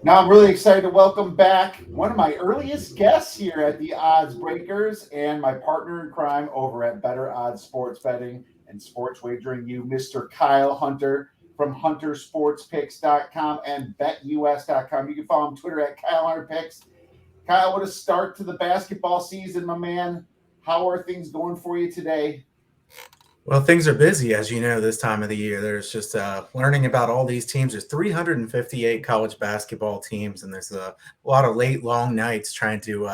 Now I'm really excited to welcome back one of my earliest guests here at the Odds Breakers and my partner in crime over at Better Odds Sports Betting and Sports Wagering, Mr. Kyle Hunter from huntersportspicks.com and betus.com. You can follow him on Twitter at Kyle Hunter Picks. Kyle, what a start to the basketball season, my man. How are things going for you today? Well, things are busy, as you know, this time of the year. There's just learning about all these teams. There's 358 college basketball teams, and there's a lot of late, long nights trying to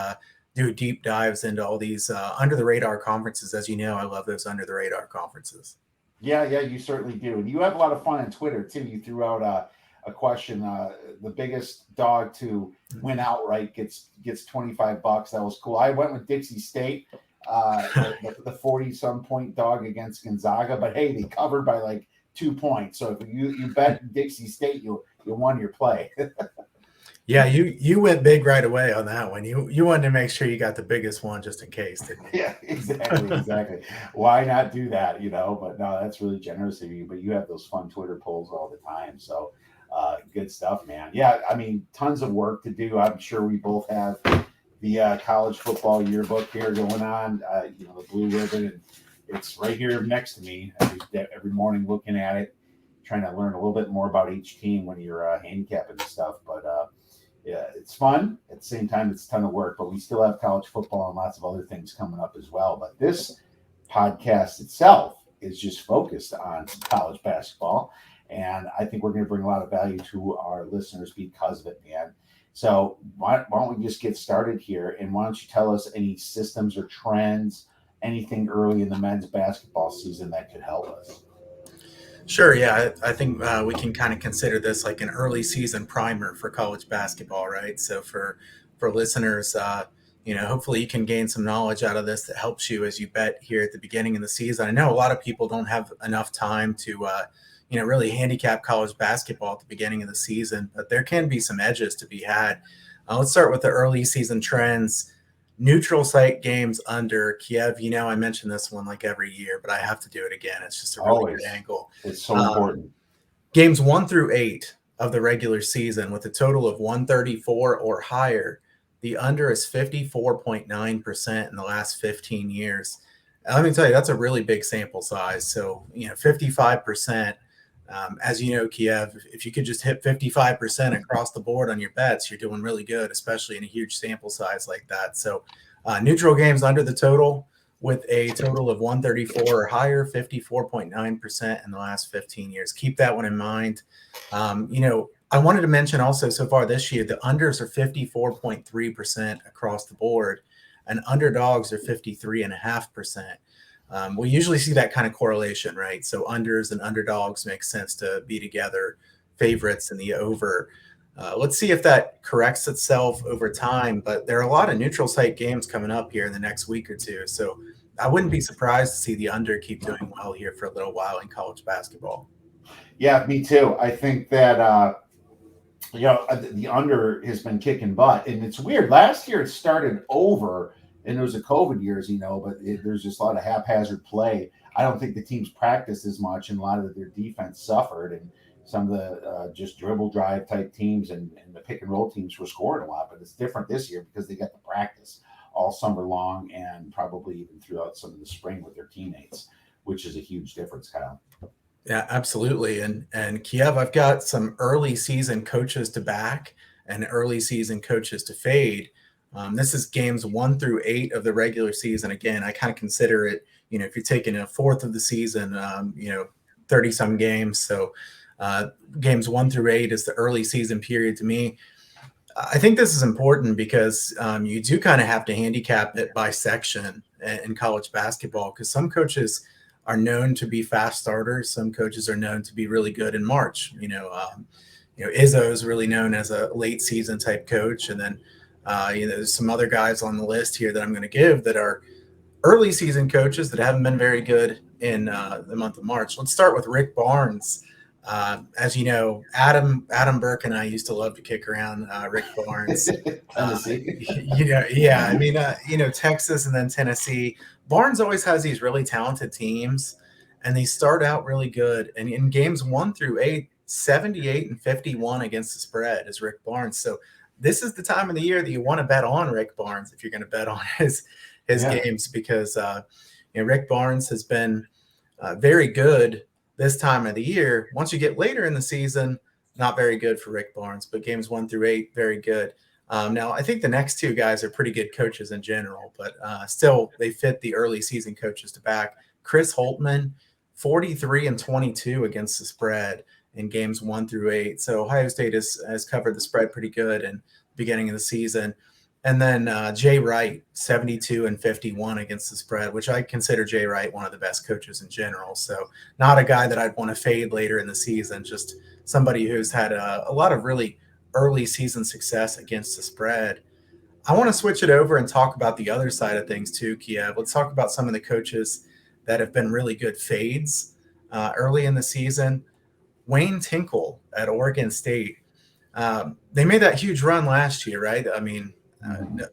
do deep dives into all these under-the-radar conferences. As you know, I love those under-the-radar conferences. Yeah, you certainly do. And you have a lot of fun on Twitter, too. You threw out a question. The biggest dog to win outright gets $25. That was cool. I went with Dixie State. The 40-some point dog against Gonzaga, but hey, they covered by like 2 points. So if you bet Dixie State, you won your play. Yeah, you went big right away on that one. You wanted to make sure you got the biggest one just in case, didn't you? Yeah, exactly. Why not do that, But no, that's really generous of you. But you have those fun Twitter polls all the time. So good stuff, man. Yeah, I mean, tons of work to do. I'm sure we both have the college football yearbook here going on, the blue ribbon, and it's right here next to me every morning looking at it, trying to learn a little bit more about each team when you're handicapping and stuff. But yeah, it's fun. At the same time, it's a ton of work, but we still have college football and lots of other things coming up as well. But this podcast itself is just focused on college basketball, and I think we're going to bring a lot of value to our listeners because of it, man. So why don't we just get started here? And why don't you tell us any systems or trends, anything early in the men's basketball season that could help us? Sure. Yeah, I think we can kind of consider this like an early season primer for college basketball, right? So for listeners, hopefully you can gain some knowledge out of this that helps you as you bet here at the beginning of the season. I know a lot of people don't have enough time to really handicap college basketball at the beginning of the season, but there can be some edges to be had. Let's start with the early season trends. Neutral site games under Kiev. I mention this one like every year, but I have to do it again. It's just a really good angle. It's so important. Games 1 through 8 of the regular season with a total of 134 or higher. The under is 54.9% in the last 15 years. Let me tell you, that's a really big sample size. So, 55%. As you know, Kiev, if you could just hit 55% across the board on your bets, you're doing really good, especially in a huge sample size like that. So neutral games under the total with a total of 134 or higher, 54.9% in the last 15 years. Keep that one in mind. I wanted to mention also so far this year, the unders are 54.3% across the board and underdogs are 53.5%. We usually see that kind of correlation, right? So unders and underdogs make sense to be together, favorites and the over. Let's see if that corrects itself over time, but there are a lot of neutral site games coming up here in the next week or two. So I wouldn't be surprised to see the under keep doing well here for a little while in college basketball. Yeah, me too. I think that, the under has been kicking butt, and it's weird. Last year it started over, and it was a COVID years, but there's just a lot of haphazard play. I don't think the teams practiced as much, and a lot of their defense suffered, and some of the just dribble drive type teams and the pick and roll teams were scoring a lot. But it's different this year because they got the practice all summer long and probably even throughout some of the spring with their teammates, which is a huge difference, Kyle. Yeah, absolutely. And Kiev, I've got some early season coaches to back and early season coaches to fade. This is games 1 through 8 of the regular season. Again, I kind of consider it, if you're taking a fourth of the season, 30 some games. So games 1 through 8 is the early season period to me. I think this is important because you do kind of have to handicap it by section in college basketball, because some coaches are known to be fast starters. Some coaches are known to be really good in March. Izzo is really known as a late season type coach. And then, there's some other guys on the list here that I'm going to give that are early season coaches that haven't been very good in the month of March. Let's start with Rick Barnes. As you know, Adam Burke and I used to love to kick around Rick Barnes. Texas and then Tennessee. Barnes always has these really talented teams, and they start out really good. And in games 1 through 8, 78 and 51 against the spread is Rick Barnes. So this is the time of the year that you want to bet on Rick Barnes if you're going to bet on his Yeah. games, because Rick Barnes has been very good this time of the year. Once you get later in the season, not very good for Rick Barnes, but games 1 through 8, very good. Now, I think the next two guys are pretty good coaches in general, but still they fit the early season coaches to back. Chris Holtman, 43 and 22 against the spread in games 1 through 8. So Ohio State has covered the spread pretty good in the beginning of the season. And then Jay Wright, 72 and 51 against the spread, which I consider Jay Wright one of the best coaches in general. So not a guy that I'd want to fade later in the season, just somebody who's had a lot of really early season success against the spread. I want to switch it over and talk about the other side of things too, Kiev. Let's talk about some of the coaches that have been really good fades early in the season. Wayne Tinkle at Oregon State. They made that huge run last year, right? I mean,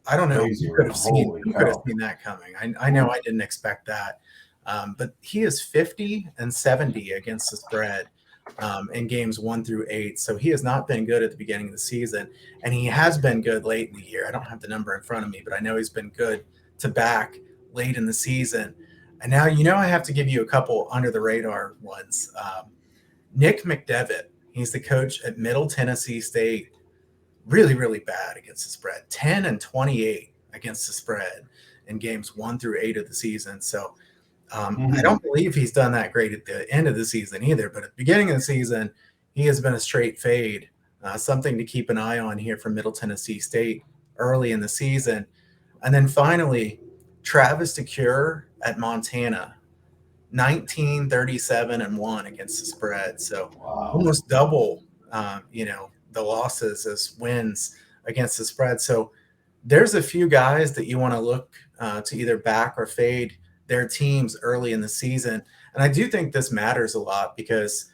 I don't know who could have seen that coming. I know I didn't expect that. But he is 50 and 70 against the spread in games 1 through 8. So he has not been good at the beginning of the season, and he has been good late in the year. I don't have the number in front of me, but I know he's been good to back late in the season. And now, I have to give you a couple under the radar ones. Nick McDevitt, he's the coach at Middle Tennessee State. Really, really bad against the spread. 10 and 28 against the spread in games 1 through 8 of the season. So I don't believe he's done that great at the end of the season either. But at the beginning of the season, he has been a straight fade. Something to keep an eye on here from Middle Tennessee State early in the season. And then finally, Travis DeCure at Montana. 19, 37, and 1 against the spread. So almost double, the losses as wins against the spread. So there's a few guys that you want to look to either back or fade their teams early in the season. And I do think this matters a lot because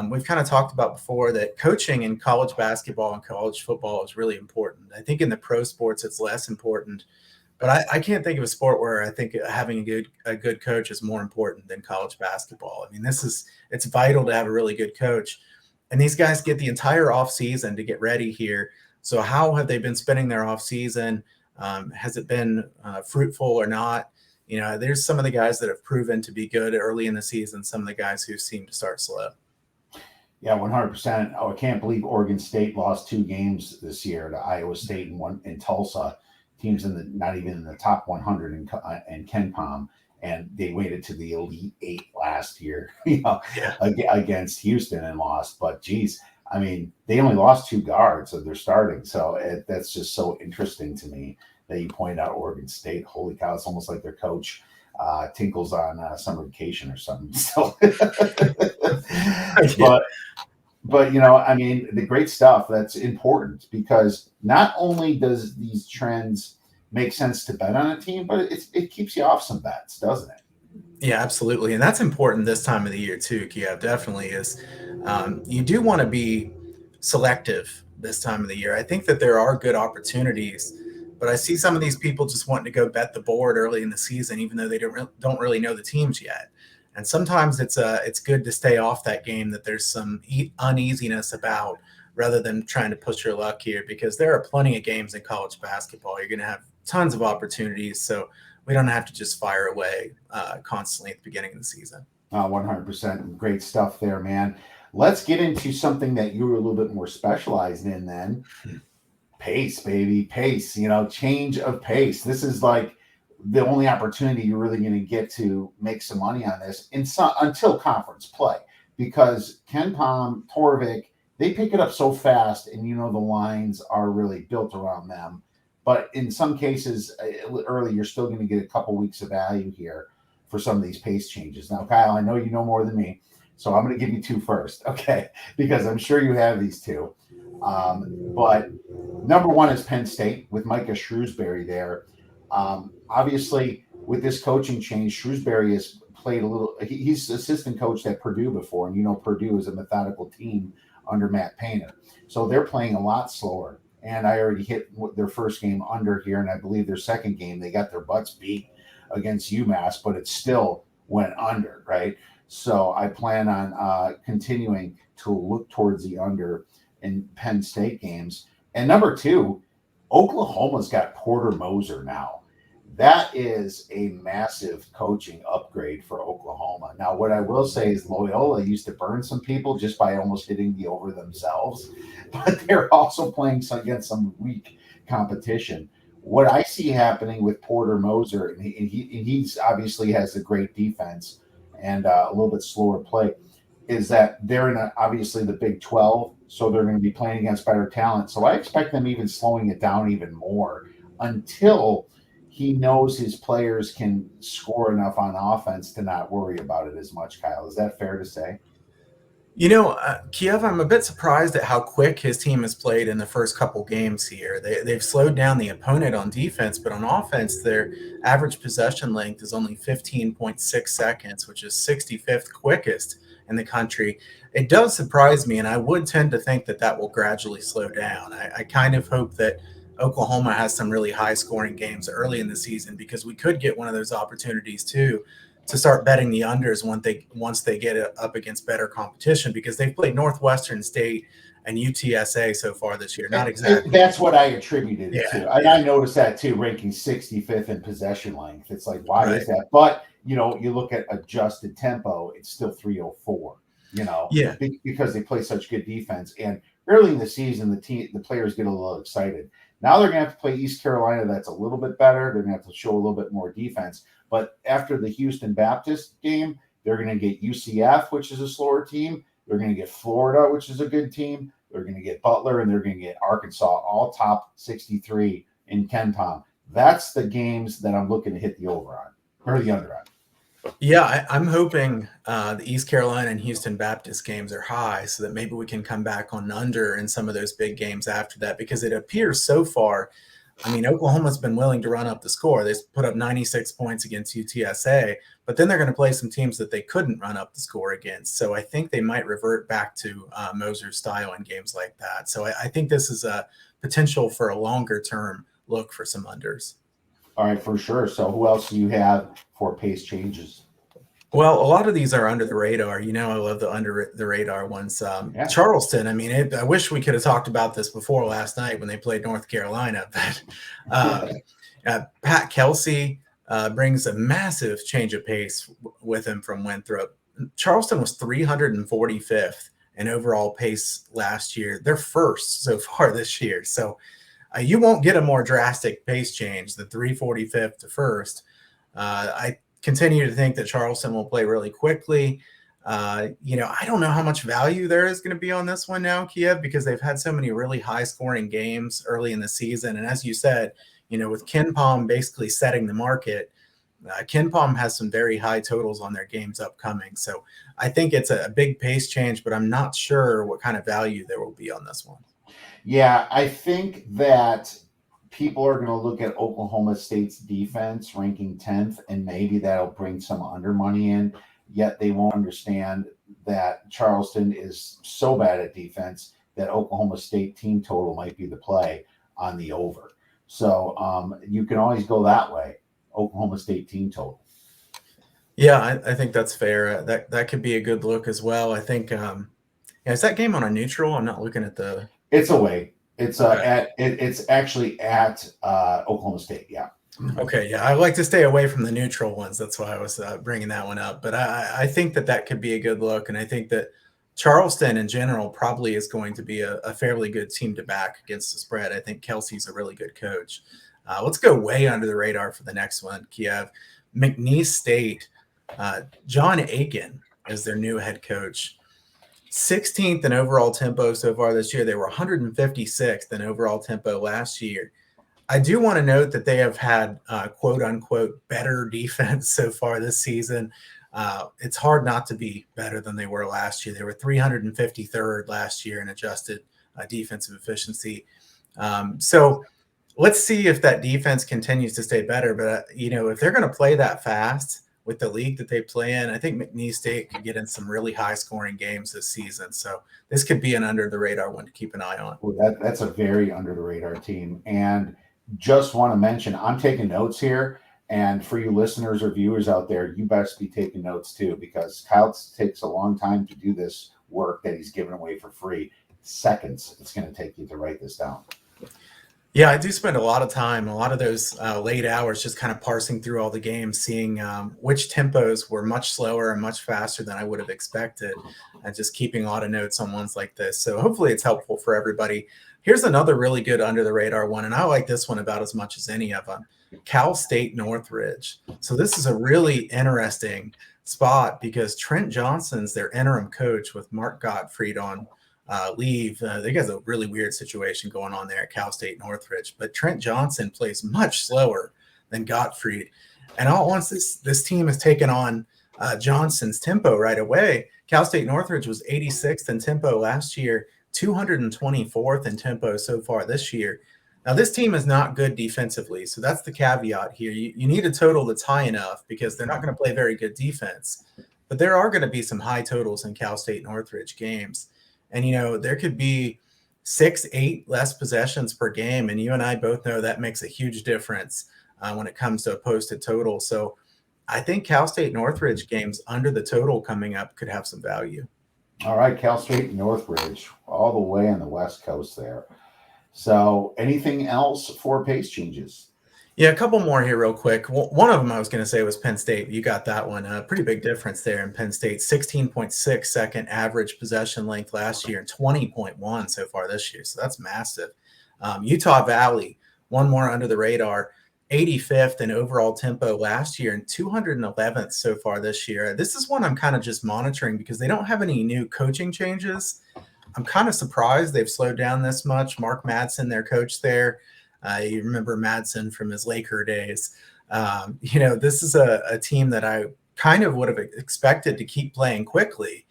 we've kind of talked about before that coaching in college basketball and college football is really important. I think in the pro sports, it's less important. But I can't think of a sport where I think having a good coach is more important than college basketball. I mean, it's vital to have a really good coach. And these guys get the entire off season to get ready here. So how have they been spending their off season? Has it been fruitful or not? There's some of the guys that have proven to be good early in the season, some of the guys who seem to start slow. Yeah, 100%. Oh, I can't believe Oregon State lost 2 games this year to Iowa State and one in Tulsa. Teams not even in the top 100 in KenPom, and they waited to the Elite 8 last year, against Houston and lost. But geez, I mean, they only lost 2 guards of their starting, so that's just so interesting to me that you pointed out Oregon State. Holy cow, it's almost like their coach Tinkle's on summer vacation or something. So, But I mean, the great stuff that's important, because not only does these trends make sense to bet on a team, but it keeps you off some bets, doesn't it? Yeah, absolutely. And that's important this time of the year too, Kiev, definitely is. You do want to be selective this time of the year. I think that there are good opportunities, but I see some of these people just wanting to go bet the board early in the season, even though they don't really know the teams yet. And sometimes it's good to stay off that game that there's some uneasiness about, rather than trying to push your luck here, because there are plenty of games in college basketball. You're going to have tons of opportunities. So we don't have to just fire away constantly at the beginning of the season. 100%. Great stuff there, man. Let's get into something that you were a little bit more specialized in then. Pace, baby. Pace, change of pace. This is like the only opportunity you're really going to get to make some money on this until conference play, because KenPom, Torvik, they pick it up so fast, and the lines are really built around them. But in some cases, early, you're still going to get a couple weeks of value here for some of these pace changes. Now, Kyle, I know you know more than me, so I'm going to give you 2 first, okay? Because I'm sure you have these 2. But number 1 is Penn State with Micah Shrewsbury there. Obviously, with this coaching change, Shrewsbury has played a little. He's assistant coach at Purdue before, and Purdue is a methodical team under Matt Painter. So they're playing a lot slower. And I already hit their first game under here, and I believe their second game, they got their butts beat against UMass, but it still went under, right? So I plan on continuing to look towards the under in Penn State games. And number two, Oklahoma's got Porter Moser now. That is a massive coaching upgrade for Oklahoma. Now, what I will say is Loyola used to burn some people just by almost hitting the over themselves, but they're also playing against some weak competition. What I see happening with Porter Moser, and he's obviously has a great defense and a little bit slower play, is that they're in obviously the Big 12, so they're going to be playing against better talent. So I expect them even slowing it down even more until he knows his players can score enough on offense to not worry about it as much, Kyle. Is that fair to say? Kiev, I'm a bit surprised at how quick his team has played in the first couple games here. They've slowed down the opponent on defense, but on offense, their average possession length is only 15.6 seconds, which is 65th quickest in the country. It does surprise me, and I would tend to think that will gradually slow down. I kind of hope that Oklahoma has some really high scoring games early in the season, because we could get one of those opportunities too to start betting the unders once they get up against better competition, because they've played Northwestern State and UTSA so far this year. Not exactly. That's what I attributed it to. And I noticed that too, ranking 65th in possession length. It's like, why is that? But, you look at adjusted tempo, it's still 304, because they play such good defense. And early in the season, the players get a little excited. Now they're going to have to play East Carolina. That's a little bit better. They're going to have to show a little bit more defense. But after the Houston Baptist game, they're going to get UCF, which is a slower team. They're going to get Florida, which is a good team. They're going to get Butler, and they're going to get Arkansas, all top 63 in KenPom. That's the games that I'm looking to hit the over on, or the under on. Yeah, I'm hoping the East Carolina and Houston Baptist games are high, so that maybe we can come back on under in some of those big games after that, because it appears so far, Oklahoma's been willing to run up the score. They put up 96 points against UTSA, but then they're going to play some teams that they couldn't run up the score against. So I think they might revert back to Moser's style in games like that. So I think this is a potential for a longer term look for some unders. All right, for sure. So who else do you have for pace changes? Well, a lot of these are under the radar. I love the under the radar ones. Charleston, I wish we could have talked about this before last night when they played North Carolina, but Pat Kelsey brings a massive change of pace with him from Winthrop. Charleston was 345th in overall pace last year. They're first so far this year. So you won't get a more drastic pace change, the 345th to first. I continue to think that Charleston will play really quickly. I don't know how much value there is going to be on this one now, Kiev, because they've had so many really high scoring games early in the season. And as you said, with KenPom basically setting the market, KenPom has some very high totals on their games upcoming. So I think it's a big pace change, but I'm not sure what kind of value there will be on this one. Yeah, I think that people are going to look at Oklahoma State's defense ranking 10th, and maybe that'll bring some under money in. Yet they won't understand that Charleston is so bad at defense that Oklahoma State team total might be the play on the over. So you can always go that way, Oklahoma State team total. Yeah, I think that's fair. That could be a good look as well. I think is that game on a neutral? I'm not looking at the. It's away. It's it's actually at Oklahoma State. Yeah. Okay. Yeah, I like to stay away from the neutral ones. That's why I was bringing that one up. But I think that could be a good look, and I think that Charleston in general probably is going to be a fairly good team to back against the spread. I think Kelsey's a really good coach. Let's go way under the radar for the next one, Kiev. McNeese State. John Aiken is their new head coach. 16th in overall tempo so far this year. They were 156th in overall tempo last year. I do want to note that they have had quote unquote better defense so far this season. It's hard not to be better than they were last year. They were 353rd last year in adjusted defensive efficiency. So let's see if that defense continues to stay better. But, if they're going to play that fast with the league that they play in, I think McNeese State could get in some really high scoring games this season. So this could be an under the radar one to keep an eye on. Well, that's a very under the radar team. And just want to mention, I'm taking notes here. And for you listeners or viewers out there, you best be taking notes too, because Kyle takes a long time to do this work that he's giving away for free. Seconds it's going to take you to write this down. Yeah, I do spend a lot of time, a lot of those late hours, just kind of parsing through all the games, seeing which tempos were much slower and much faster than I would have expected, and just keeping a lot of notes on ones like this. So hopefully it's helpful for everybody. Here's another really good under the radar one, and I like this one about as much as any of them. Cal State Northridge. So this is a really interesting spot because Trent Johnson's their interim coach with Mark Gottfried on leave. They got a really weird situation going on there at Cal State Northridge, but Trent Johnson plays much slower than Gottfried. And all at once, this team has taken on Johnson's tempo right away. Cal State Northridge was 86th in tempo last year, 224th in tempo so far this year. Now, this team is not good defensively, so that's the caveat here. You need a total that's high enough because they're not going to play very good defense. But there are going to be some high totals in Cal State Northridge games. And, there could be 6, 8 less possessions per game. And you and I both know that makes a huge difference when it comes to a posted total. So I think Cal State Northridge games under the total coming up could have some value. All right, Cal State Northridge, all the way on the West Coast there. So anything else for pace changes? Yeah, a couple more here real quick. One of them I was going to say was Penn State. You got that one. A pretty big difference there in Penn State. 16.6 second average possession length last year and 20.1 so far this year. So that's massive. Utah Valley, one more under the radar, 85th in overall tempo last year and 211th so far this year. This is one I'm kind of just monitoring because they don't have any new coaching changes. I'm kind of surprised they've slowed down this much. Mark Madsen, their coach there. You remember Madsen from his Laker days. This is a team that I kind of would have expected to keep playing quickly,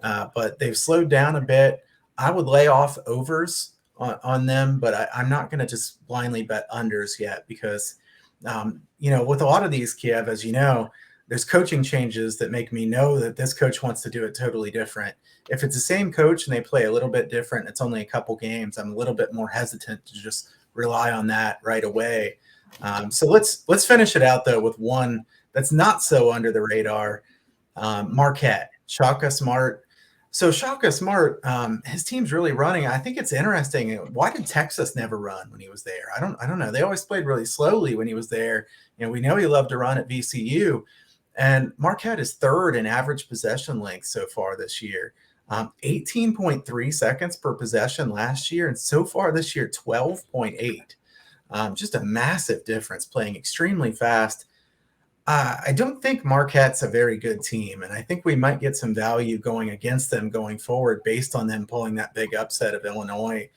but they've slowed down a bit. I would lay off overs on them, but I'm not going to just blindly bet unders yet because, with a lot of these, Kiev, as you know, there's coaching changes that make me know that this coach wants to do it totally different. If it's the same coach and they play a little bit different, it's only a couple games, I'm a little bit more hesitant to just rely on that right away. So let's finish it out though with one that's not so under the radar. Marquette, Shaka Smart. So Shaka Smart, his team's really running. I think it's interesting. Why did Texas never run when he was there? I don't know. They always played really slowly when he was there. We know he loved to run at VCU, and Marquette is third in average possession length so far this year. 18.3 seconds per possession last year, and so far this year 12.8. Just a massive difference, playing extremely fast. I don't think Marquette's a very good team, and I think we might get some value going against them going forward based on them pulling that big upset of Illinois.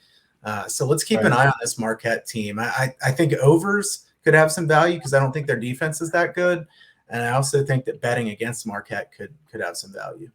So let's keep an eye on this Marquette team. I think overs could have some value because I don't think their defense is that good, and I also think that betting against Marquette could have some value.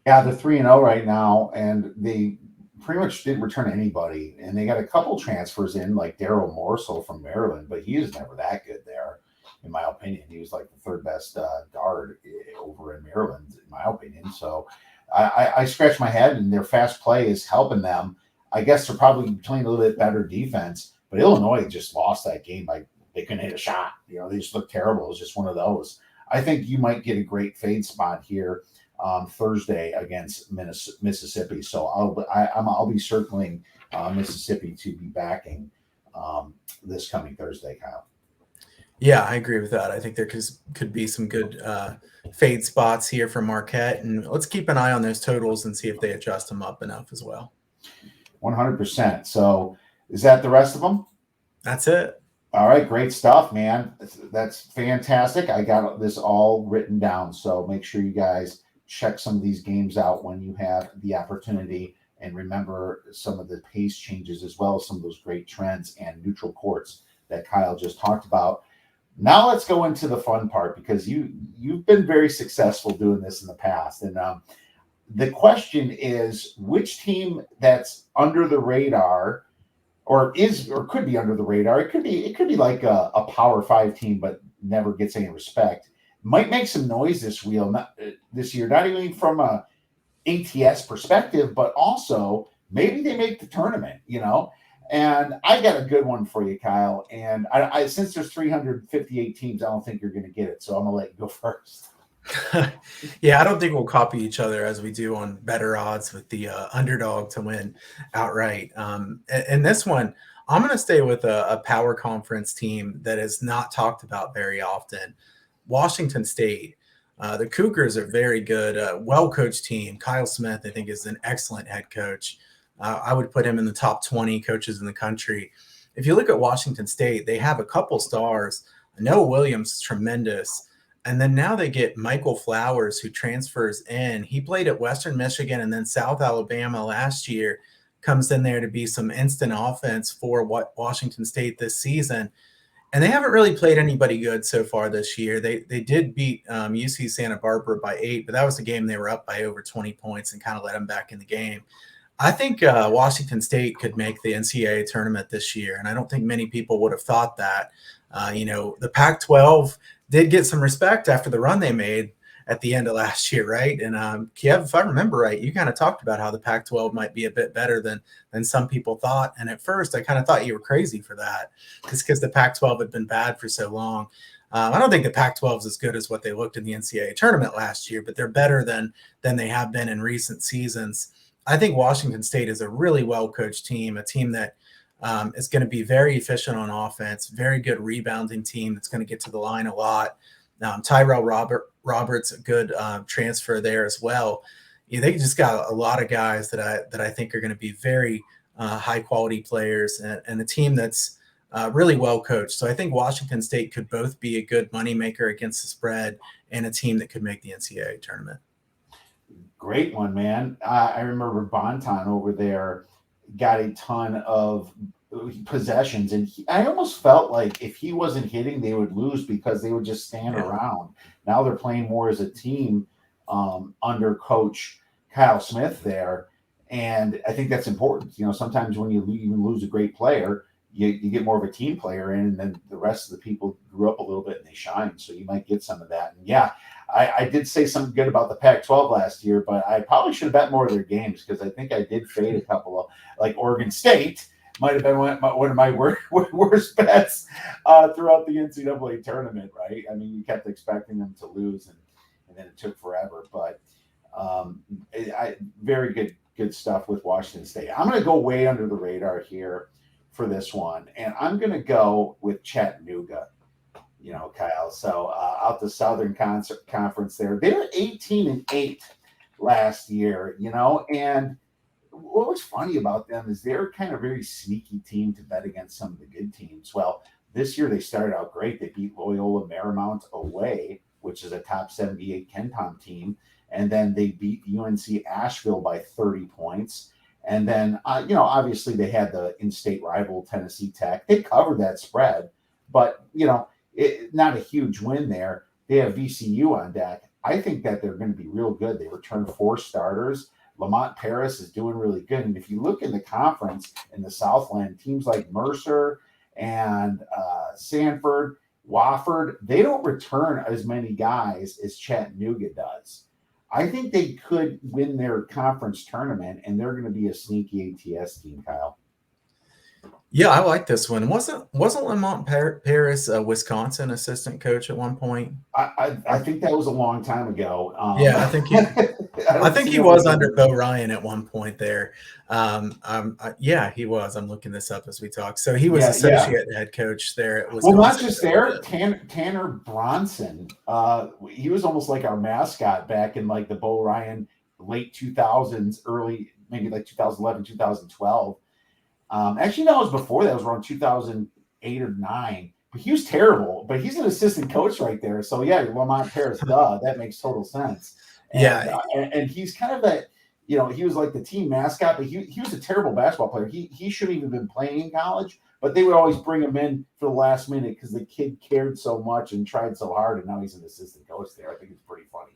Yeah, they're 3-0 right now, and they pretty much didn't return anybody. And they got a couple transfers in, like Daryl Morsel from Maryland, but he was never that good there, in my opinion. He was like the third best guard over in Maryland, in my opinion. So I scratch my head, and their fast play is helping them. I guess they're probably playing a little bit better defense, but Illinois just lost that game by they couldn't hit a shot. They just looked terrible. It was just one of those. I think you might get a great fade spot here Thursday against Mississippi. So I'll be circling Mississippi to be backing this coming Thursday, Kyle. Yeah, I agree with that. I think there could be some good fade spots here for Marquette, and let's keep an eye on those totals and see if they adjust them up enough as well. 100%. So is that the rest of them? That's it. All right, great stuff, man. That's fantastic. I got this all written down, so make sure you guys check some of these games out when you have the opportunity, and remember some of the pace changes as well as some of those great trends and neutral courts that Kyle just talked about. Now let's go into the fun part, because you've been very successful doing this in the past, and the question is, which team that's under the radar or could be under the radar, it could be like a Power 5 team but never gets any respect, might make some noise this year, not even from a ATS perspective, but also maybe they make the tournament, And I got a good one for you, Kyle. And since there's 358 teams, I don't think you're going to get it. So I'm going to let you go first. Yeah, I don't think we'll copy each other as we do on better odds with the underdog to win outright. And this one, I'm going to stay with a power conference team that is not talked about very often, Washington State. The Cougars are very good, well-coached team. Kyle Smith, I think, is an excellent head coach. I would put him in the top 20 coaches in the country. If you look at Washington State, they have a couple stars. Noah Williams is tremendous. And then now they get Michael Flowers, who transfers in. He played at Western Michigan and then South Alabama last year, comes in there to be some instant offense for Washington State this season. And they haven't really played anybody good so far this year. They did beat UC Santa Barbara by 8, but that was a game they were up by over 20 points and kind of let them back in the game. I think Washington State could make the NCAA tournament this year, and I don't think many people would have thought that. The Pac-12 did get some respect after the run they made at the end of last year, right? And Kiev, if I remember right, you kind of talked about how the Pac-12 might be a bit better than some people thought. And at first, I kind of thought you were crazy for that, just because the Pac-12 had been bad for so long. I don't think the Pac-12 is as good as what they looked in the NCAA tournament last year, but they're better than they have been in recent seasons. I think Washington State is a really well-coached team, a team that is going to be very efficient on offense, very good rebounding team that's going to get to the line a lot. Tyrell Roberts, a good transfer there as well. They just got a lot of guys that I think are going to be very high-quality players and a team that's really well coached. So I think Washington State could both be a good moneymaker against the spread and a team that could make the NCAA tournament. Great one, man. I remember Bonton over there got a ton of possessions, and I almost felt like if he wasn't hitting, they would lose because they would just stand around. Now they're playing more as a team under Coach Kyle Smith there, and I think that's important. Sometimes when you even lose a great player, you get more of a team player in, and then the rest of the people grew up a little bit and they shine. So you might get some of that. And yeah, I did say something good about the Pac-12 last year, but I probably should have bet more of their games because I think I did fade a couple of, like Oregon State might have been one of my worst bets throughout the NCAA tournament, right? I mean, you kept expecting them to lose, and then it took forever. But very good stuff with Washington State. I'm going to go way under the radar here for this one, and I'm going to go with Chattanooga. Kyle. So out the Southern Conference there, they were 18-8 last year. And what was funny about them is they're kind of a very sneaky team to bet against some of the good teams. Well, this year they started out great. They beat Loyola Marymount away, which is a top 78 KenPom team, and then they beat UNC Asheville by 30 points. And then, obviously they had the in-state rival Tennessee Tech. They covered that spread, but, not a huge win there. They have VCU on deck. I think that they're going to be real good. They returned 4 starters. Lamont Paris is doing really good. And if you look in the conference in the Southland, teams like Mercer and Sanford, Wofford, they don't return as many guys as Chattanooga does. I think they could win their conference tournament, and they're going to be a sneaky ATS team, Kyle. Yeah, I like this one. Wasn't Lamont Paris a Wisconsin assistant coach at one point? I think that was a long time ago. Yeah, I think he was under Bo Ryan at one point there. Yeah, he was. I'm looking this up as we talk. So he was associate head coach there at Wisconsin. Well, not just there. Tanner Bronson. He was almost like our mascot back in like the Bo Ryan late 2000s, early maybe like 2011, 2012. Actually, that was before that. It was around 2008 or 9. But he was terrible. But he's an assistant coach right there. So, yeah, Lamont Paris, that makes total sense. And, and he's kind of that, he was like the team mascot, but he was a terrible basketball player. He shouldn't even have been playing in college, but they would always bring him in for the last minute because the kid cared so much and tried so hard, and now he's an assistant coach there. I think it's pretty funny.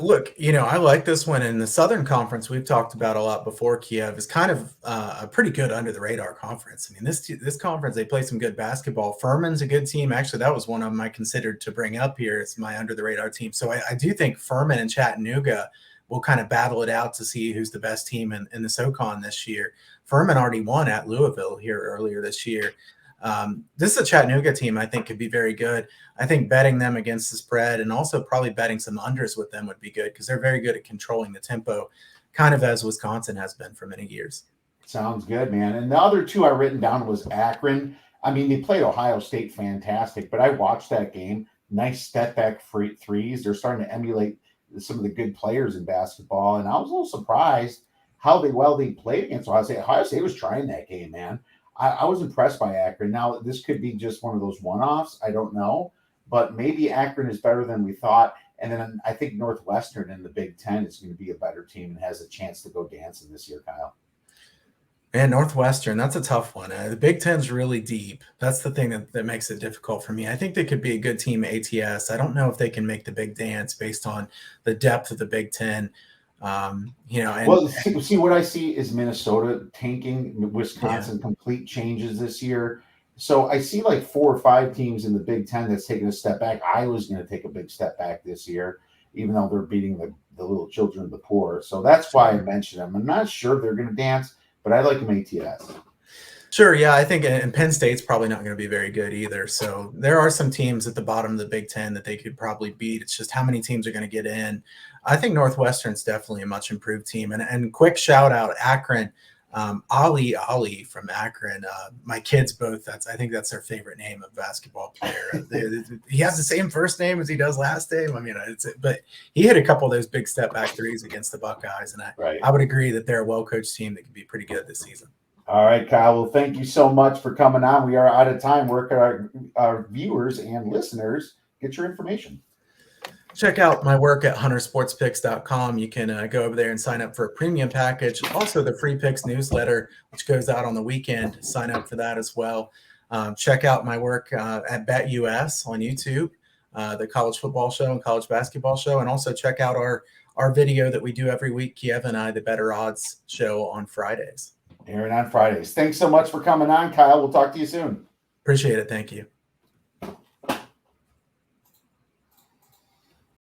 Look, I like this one. In the Southern Conference, we've talked about a lot before. Kiev is kind of a pretty good under the radar conference. I mean, this conference, they play some good basketball. Furman's a good team. Actually, that was one of them I considered to bring up here as my under the radar team. So I do think Furman and Chattanooga we'll kind of battle it out to see who's the best team in the SoCon this year. Furman already won at Louisville here earlier this year. This is a Chattanooga team I think could be very good. I think betting them against the spread and also probably betting some unders with them would be good because they're very good at controlling the tempo, kind of as Wisconsin has been for many years. Sounds good, man. And the other two I written down was Akron. I mean, they played Ohio State fantastic, but I watched that game. Nice step back threes. They're starting to emulate some of the good players in basketball, and I was a little surprised how they played against Ohio State. Ohio State was trying that game, man. I was impressed by Akron. Now, this could be just one of those one-offs. I don't know, but maybe Akron is better than we thought. And then I think Northwestern in the Big Ten is going to be a better team and has a chance to go dancing this year, Kyle. And Northwestern, that's a tough one. The Big Ten's really deep. That's the thing that makes it difficult for me. I think they could be a good team at ATS. I don't know if they can make the big dance based on the depth of the Big Ten. See, what I see is Minnesota tanking, Wisconsin complete changes this year. So I see like 4 or 5 teams in the Big Ten that's taking a step back. Iowa's going to take a big step back this year, even though they're beating the little children of the poor. So that's why I mentioned them. I'm not sure they're going to dance, but I like them ATS. Sure, yeah, I think and Penn State's probably not going to be very good either. So there are some teams at the bottom of the Big Ten that they could probably beat. It's just how many teams are going to get in. I think Northwestern's definitely a much improved team. And quick shout out, Akron, Ali from Akron. My kids both. I think that's their favorite name of basketball player. He has the same first name as he does last name. I mean, but he hit a couple of those big step back threes against the Buckeyes, and I would agree that they're a well coached team that can be pretty good this season. All right, Kyle. Well, thank you so much for coming on. We are out of time. Where can our viewers and listeners get your information? Check out my work at huntersportspicks.com. You can go over there and sign up for a premium package. Also, the Free Picks newsletter, which goes out on the weekend. Sign up for that as well. Check out my work at BetUS on YouTube, the college football show and college basketball show. And also check out our video that we do every week, Kiev and I, the Better Odds show on Fridays. Aaron on Fridays. Thanks so much for coming on, Kyle. We'll talk to you soon. Appreciate it. Thank you.